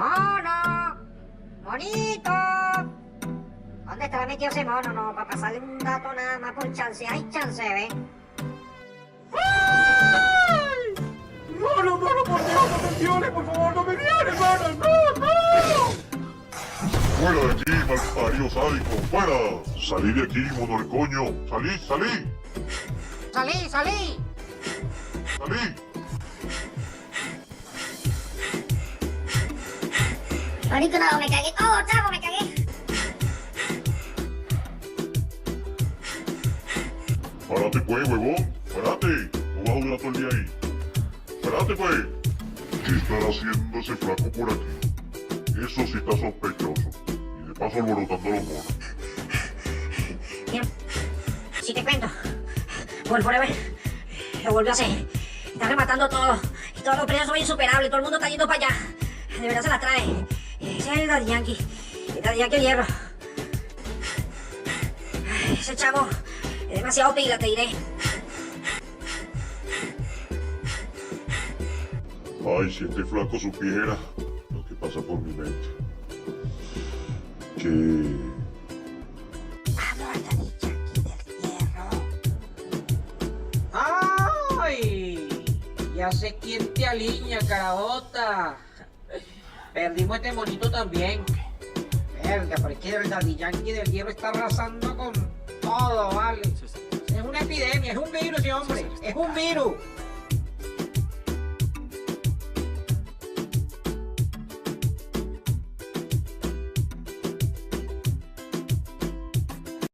¡Mono! ¡Monito! ¿Dónde estará metido ese mono? No, para pasarle un dato nada más por chance. Hay chance, ¿ves? ¡Ay! ¡Mono, mono, por Dios, no me violes, por favor, no me violes, mono! ¡No, no! ¡Fuera de aquí, malparido sádico! ¡Fuera! ¡Salí de aquí, mono del coño! ¡Salí, salí! ¡Salí, salí! ¡Salí! Marico, no, me cagué todo, chavo, me cagué. ¡Párate pues, huevón! ¡Párate! No vas a durar todo el día ahí. ¡Párate pues! ¿Qué estará haciendo ese flaco por aquí? Eso sí está sospechoso. Y de paso alborotando los monos. Mira, si te cuento, por Forever lo volvió a hacer. Está rematando todo. Y todos los precios son insuperables. Todo el mundo está yendo para allá. De verdad se la trae. Ese es el Daddy Yankee. El Daddy Yankee el hierro. Ese chavo es demasiado pila, te diré. Ay, si este flaco supiera lo que pasa por mi mente. Que... ¡Ay! Ya sé quién te alinea, carajota. Perdimos este monito también. Verga, pero es que el Daddy Yankee del hierro está arrasando con todo, ¿vale? Es una epidemia, es un virus, sí, hombre. Es un virus.